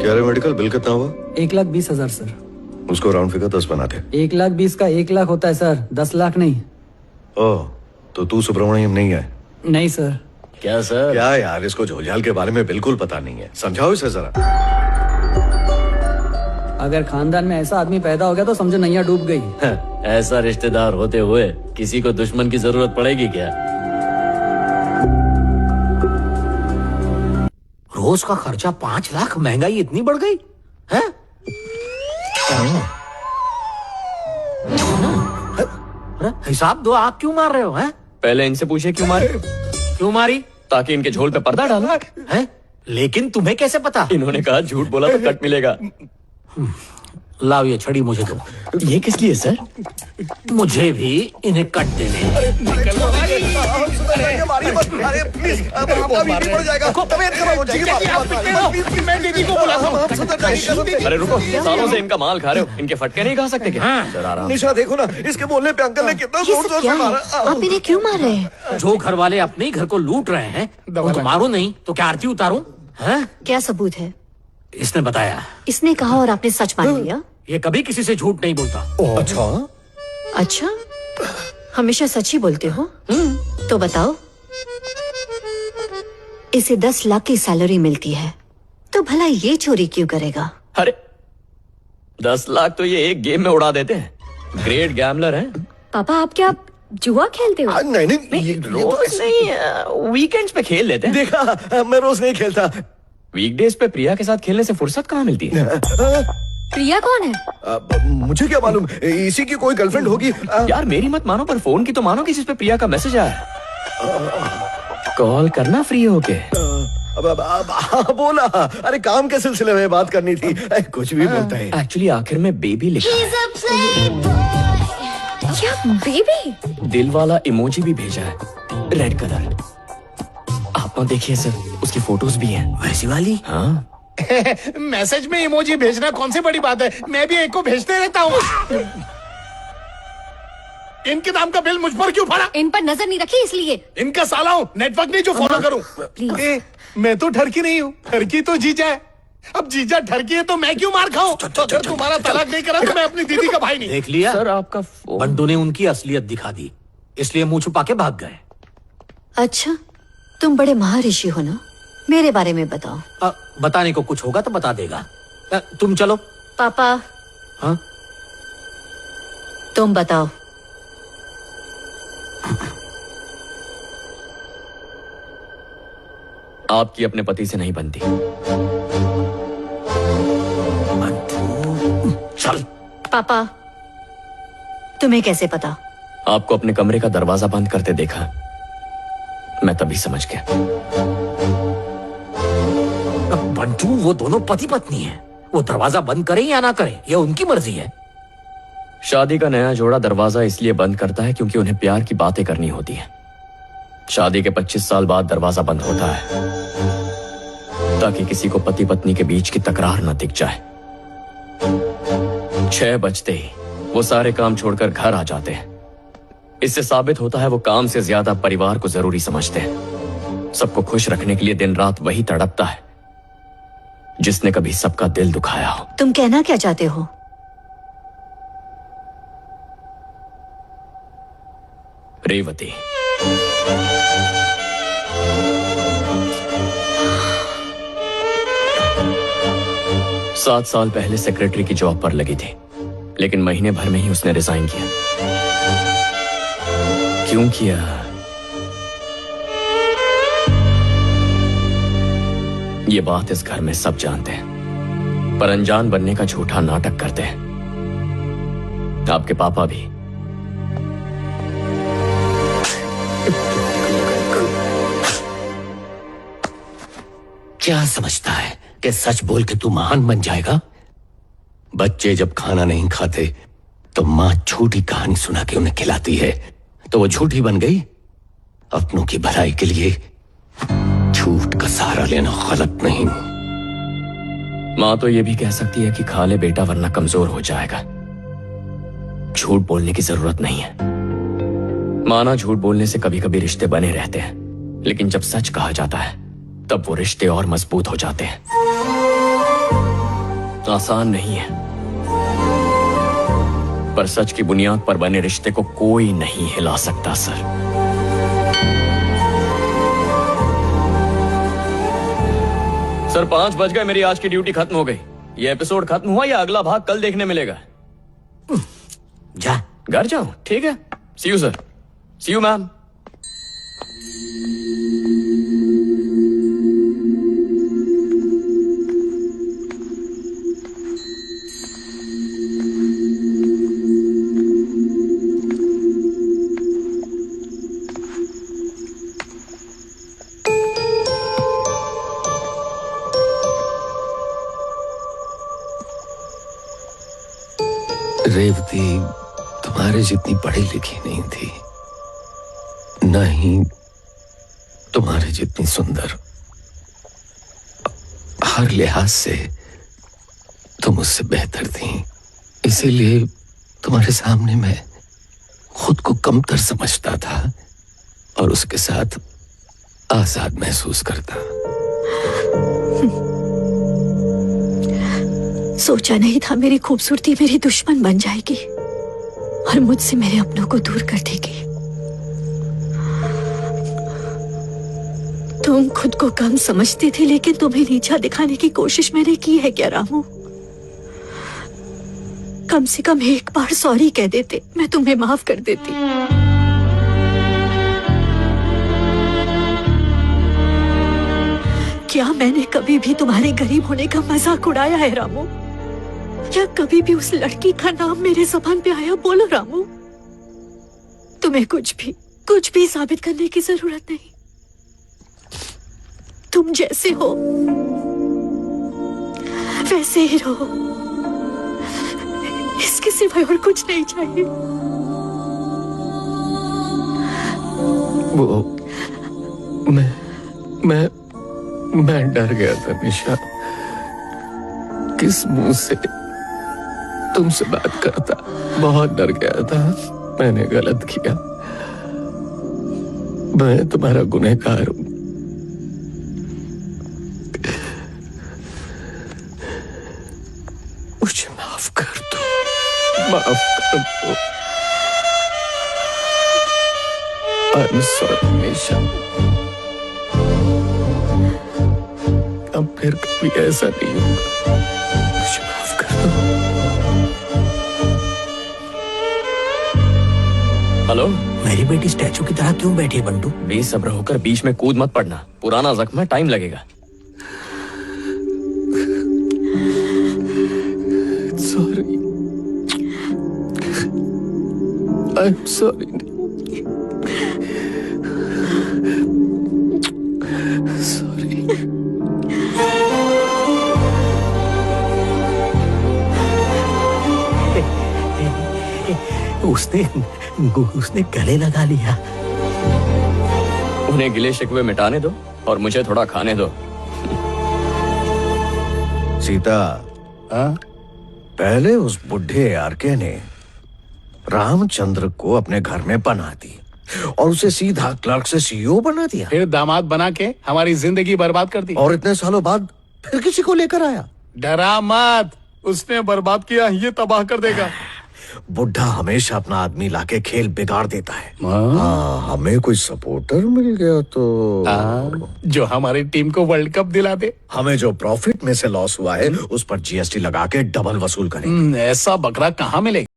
क्या रे medical bill कितना हुआ? 1,20,000 सर। उसको राउंड फिगर 10 बना दे। 1,20,000 का 1 लाख होता है सर, 10 लाख नहीं। ओह, तो तू सुब्रमण्यम नहीं है? नहीं सर। क्या सर? क्या यार, इसको झोलझाल के बारे में बिल्कुल पता नहीं है, समझाओ इसे जरा। अगर खानदान में ऐसा आदमी पैदा हो गया तो समझो नैया डूब गई। ऐसा रिश्तेदार होते हुए किसी को दुश्मन की जरूरत पड़ेगी क्या? रोज का खर्चा 5 लाख, महंगाई इतनी बढ़ गई है? हिसाब दो, आप क्यों मार रहे हो? हैं? पहले इनसे पूछे क्यों मारी? क्यों मारी? ताकि इनके झोल पे पर्दा डाला। हैं? लेकिन तुम्हें कैसे पता? इन्होंने कहा झूठ बोला तो कट मिलेगा। लाओ ये छड़ी मुझे दो। ये किस लिए सर? मुझे भी इन्हें कट देने। अरे रुको, सालों से इनका माल खा रहे हो, इनके फटके नहीं खा सकते क्या? सर आराम। निशा देखो ना, इसके बोलने पे अंकल ने कितना जोर जोर से मारा। आप इन्हें क्यों मार रहे हैं? जो घर वाले अपने ही घर को लूट रहे हैं उनको मारो नहीं तो क्या आरती उतारूं? हैं? क्या सबूत है? इसने बताया। इसने कहा और आपने सच मान लिया? ये कभी किसी से झूठ नहीं बोलता। अच्छा, अच्छा, हमेशा सच ही बोलते हो? तो बताओ, इसे 10 लाख की सैलरी मिलती है तो भला ये चोरी क्यों करेगा? अरे 10 लाख तो ये एक गेम में उड़ा देते हैं। ग्रेट गैम्बलर हैं। पापा, आप क्या जुआ खेलते हो? नहीं नहीं, ये तो रोज नहीं, वीकेंड्स पे खेल लेते हैं। देखा, मैं रोज नहीं खेलता। वीकडेज पे प्रिया के साथ खेलने से फुर्सत कहाँ मिलती है? प्रिया कौन है? मुझे क्या मालूम, इसी की कोई गर्लफ्रेंड होगी। यार मेरी मत मानो, पर फोन की तो मानो कि जिस पे प्रिया का मैसेज आया। कॉल करना फ्री होके। हाँ, बोला। अरे काम के सिलसिले में बात करनी थी। कुछ भी बोलता है। एक्चुअली आखिर में बेबी लिखा है। क्या बेबी? दिल वाला इमोजी भी भेजा है, रेड कलर। आप तो देखिए सर, उसकी फोटोज भी हैं। वैसी वाली? हाँ। मैसेज में इमोजी भेजना कौन सी बड़ी बात है? मैं भी एक को भेजते रहता हूँ। इनके नाम का बिल मुझ पर क्यों पड़ा? इन पर नजर नहीं रखी इसलिए। इनका साला हूँ, नेटवर्क नहीं जो फॉलो करूँ। मैं तो ठरकी नहीं हूँ, ठरकी तो जीजा है। अब जीजा ठरकी है तो मैं क्यों मार खाऊं? तो अगर तुम्हारा तलाक नहीं करा तो मैं अपनी दीदी का भाई नहीं। देख लिया सर आपका फोन। बंडू ने उनकी असलियत दिखा दी, इसलिए मुंह छुपा के भाग गए। अच्छा, तुम बड़े महर्षि हो ना? मेरे बारे में बताओ। बताने को कुछ होगा तो बता देगा। तुम चलो। पापा। हाँ? तुम बताओ। आपकी अपने पति से नहीं बनती। चल। पापा, तुम्हें कैसे पता? आपको अपने कमरे का दरवाजा बंद करते देखा, मैं तभी समझ गया। बंटू, वो दोनों पति पत्नी हैं। वो दरवाजा बंद करें या ना करें, ये उनकी मर्जी है। शादी का नया जोड़ा दरवाजा इसलिए बंद करता है क्योंकि उन्हें प्यार की बातें करनी होती है। शादी के 25 साल बाद दरवाजा बंद होता है ताकि किसी को पति पत्नी के बीच की तकरार न दिख जाए। 6 बजते ही वो सारे काम छोड़कर घर आ जाते हैं। इससे साबित होता है वो काम से ज्यादा परिवार को जरूरी समझते हैं। सबको खुश रखने के लिए दिन रात वही तड़पता है जिसने कभी सबका दिल दुखाया हो। तुम कहना क्या चाहते हो? रेवती, सात साल पहले सेक्रेटरी की जॉब पर लगी थी, लेकिन महीने भर में ही उसने रिजाइन किया। क्यों किया? ये बात इस घर में सब जानते हैं, पर अनजान बनने का झूठा नाटक करते हैं। आपके पापा भी। क्या समझता है कि सच बोल के तू महान बन जाएगा? बच्चे जब खाना नहीं खाते तो माँ झूठी कहानी सुना के उन्हें खिलाती है, तो वो झूठी बन गई। अपनों की भलाई के लिए झूठ का सहारा लेना गलत नहीं। माँ तो ये भी कह सकती है कि खा ले बेटा वरना कमजोर हो जाएगा। झूठ बोलने की जरूरत नहीं है। माना झूठ बोलने से कभी कभी रिश्ते बने रहते हैं, लेकिन जब सच कहा जाता है तब वो रिश्ते और मजबूत हो जाते हैं। आसान नहीं है, पर सच की बुनियाद पर बने रिश्ते को कोई नहीं हिला सकता सर। सर 5 बज गए, मेरी आज की ड्यूटी खत्म हो गई। ये एपिसोड खत्म हुआ या अगला भाग कल देखने मिलेगा? जा। घर जाऊं? ठीक है, see you sir. See you ma'am. Revathi तुम्हारे जितनी पढ़ी लिखी नहीं थी, न ही तुम्हारे जितनी सुंदर। हर लिहाज से तुम उससे बेहतर थी, इसीलिए तुम्हारे सामने मैं खुद को कमतर समझता था और उसके साथ आजाद महसूस करता। सोचा नहीं था मेरी खूबसूरती मेरी दुश्मन बन जाएगी और मुझसे मेरे अपनों को दूर कर देगी। तुम खुद को कम समझती थी, लेकिन तुम्हें नीचा दिखाने की कोशिश मैंने की है क्या रामू? कम से कम एक बार सॉरी कह देते, मैं तुम्हें माफ कर देती। क्या मैंने कभी भी तुम्हारे गरीब होने का मजाक उड़ाया है रामू? क्या कभी भी उस लड़की का नाम मेरे ज़बान पे आया? बोलो रामू। तुम्हें कुछ भी साबित करने की जरूरत नहीं। तुम जैसे हो वैसे ही रहो, इसके सिवाय और कुछ नहीं चाहिए। वो मैं डर गया था निशा, किस मुंह से तुमसे बात करता। बहुत डर गया था। मैंने गलत किया, मैं तुम्हारा गुनहगार हूं। मुझे माफ कर दो, माफ कर दो। I'm sorry निशा, अब फिर कभी ऐसा नहीं होगा। मुझे माफ कर दो। हेलो, मेरी बेटी स्टैचू की तरह क्यों बैठी है बंटू? बेसब्र होकर बीच में कूद मत पड़ना, पुराना जख्म है, टाइम लगेगा। Sorry, I'm sorry. Sorry. उसने गले लगा लिया। उन्हें गिले शिकवे मिटाने दो और मुझे थोड़ा खाने दो। सीता, पहले उस बुढ़े आरके ने रामचंद्र को अपने घर में बना दी और उसे सीधा क्लर्क से सीईओ बना दिया। फिर दामाद बना के हमारी जिंदगी बर्बाद कर दी। और इतने सालों बाद फिर किसी को लेकर आया। डरा मत, उसने बर्बाद किया, ये तबाह कर देगा। बुढ़ा हमेशा अपना आदमी लाके खेल बिगाड़ देता है। हाँ, हमें कोई सपोर्टर मिल गया तो जो हमारी टीम को वर्ल्ड कप दिला दे। हमें जो प्रॉफिट में से लॉस हुआ है उस पर जीएसटी लगा के डबल वसूल करेंगे। ऐसा बकरा कहाँ मिलेगा?